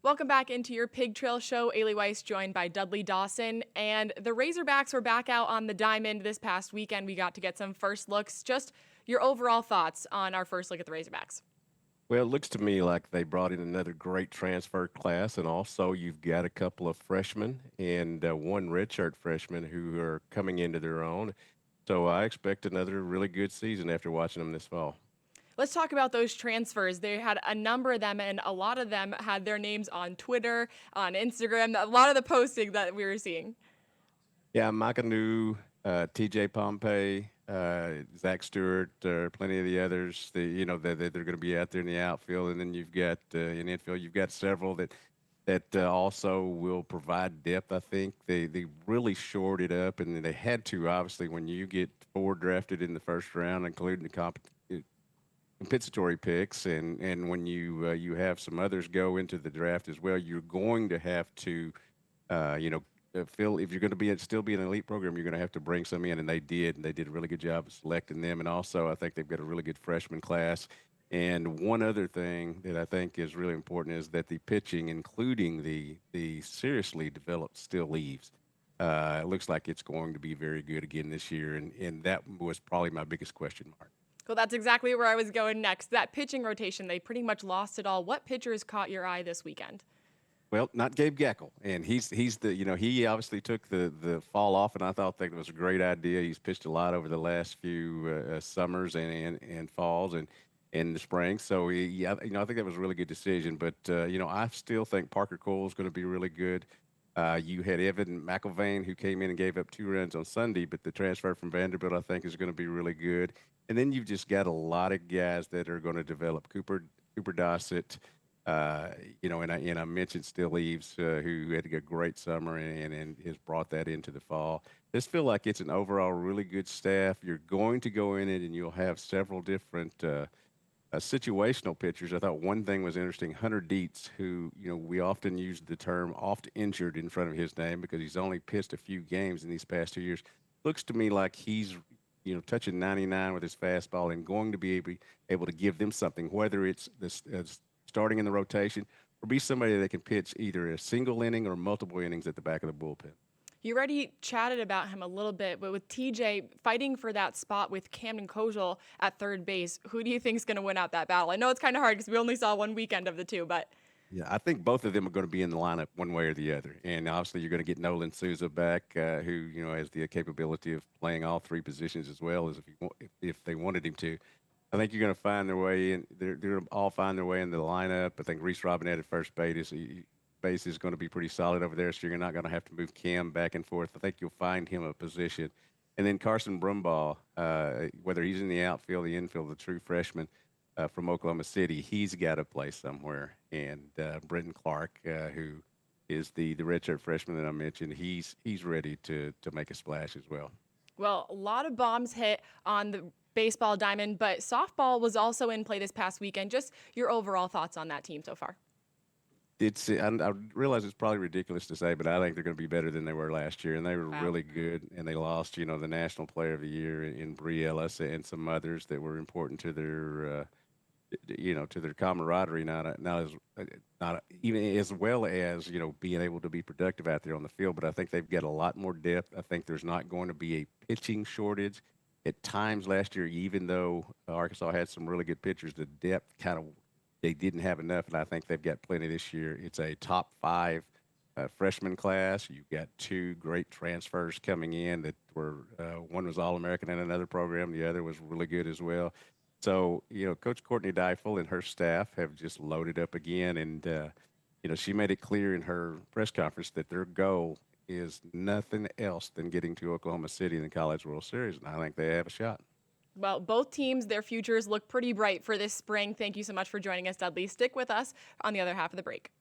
Welcome back into your Pig Trail Show. Ailey Weiss joined by Dudley Dawson. And the Razorbacks were back out on the diamond this past weekend. We got to get some first looks. Just your overall thoughts on our first look at the Razorbacks. Well, it looks to me like they brought in another great transfer class, and also you've got a couple of freshmen and one redshirt freshman who are coming into their own. So I expect another really good season after watching them this fall. Let's talk about those transfers. They had a number of them, and a lot of them had their names on Twitter, on Instagram, a lot of the posting that we were seeing. Yeah, Makanu, TJ Pompey, Zach Stewart, plenty of the others. They're going to be out there in the outfield, and then you've got in infield. You've got several that also will provide depth. I think they really shored it up, and they had to obviously when you get four drafted in the first round, including the compensatory picks, and when you have some others go into the draft as well, you're going to have to, Phil, if you're going to still be an elite program, you're going to have to bring some in, and they did a really good job of selecting them. And also, I think they've got a really good freshman class. And one other thing that I think is really important is that the pitching, including the seriously developed Still Leaves, it looks like it's going to be very good again this year, and that was probably my biggest question mark. Well, that's exactly where I was going next. That pitching rotation, they pretty much lost it all. What pitchers caught your eye this weekend? Well, not Gabe Geckel, and he's the he obviously took the fall off, and I thought that was a great idea. He's pitched a lot over the last few summers and falls and in the spring, so I think that was a really good decision. But I still think Parker Cole is going to be really good. You had Evan McIlvain, who came in and gave up 2 runs on Sunday, but the transfer from Vanderbilt I think is going to be really good. And then you've just got a lot of guys that are going to develop. Cooper Dossett. And I mentioned Still Eves, who had a great summer and has brought that into the fall. Just feel like it's an overall really good staff. You're going to go in it, and you'll have several different situational pitchers. I thought one thing was interesting. Hunter Dietz, who we often use the term "oft injured" in front of his name because he's only pitched a few games in these past 2 years. Looks to me like he's touching 99 with his fastball and going to be able to give them something, whether it's this starting in the rotation, or be somebody that can pitch either a single inning or multiple innings at the back of the bullpen. You already chatted about him a little bit, but with TJ fighting for that spot with Camden Kojal at third base, who do you think is going to win out that battle? I know it's kind of hard because we only saw one weekend of the two, but Yeah, I think both of them are going to be in the lineup one way or the other. And obviously, you're going to get Nolan Souza back, who has the capability of playing all three positions as well as if they wanted him to. I think you're going to find their way in. They're going to all find their way in the lineup. I think Reese Robinette at first base is going to be pretty solid over there, so you're not going to have to move Cam back and forth. I think you'll find him a position. And then Carson Brumbaugh, whether he's in the outfield, the infield, the true freshman from Oklahoma City, he's got to play somewhere. And Brenton Clark, who is the redshirt freshman that I mentioned, he's ready to make a splash as well. well, a lot of bombs hit on the baseball diamond, but softball was also in play this past weekend. Just your overall thoughts on that team so far. I realize it's probably ridiculous to say, but I think they're going to be better than they were last year, and they were Wow. really good. And they lost, the National Player of the Year in Brie Ellis and some others that were important to their camaraderie. Not even as well as being able to be productive out there on the field. But I think they've got a lot more depth. I think there's not going to be a pitching shortage. At times last year, even though Arkansas had some really good pitchers, the depth they didn't have enough, and I think they've got plenty this year. It's a top five freshman class. You've got two great transfers coming in that were one was All-American in another program. The other was really good as well. So, Coach Courtney Deifel and her staff have just loaded up again, and she made it clear in her press conference that their goal is nothing else than getting to Oklahoma City in the College World Series, and I think they have a shot. Well, both teams, their futures look pretty bright for this spring. Thank you so much for joining us, Dudley. Stick with us on the other half of the break.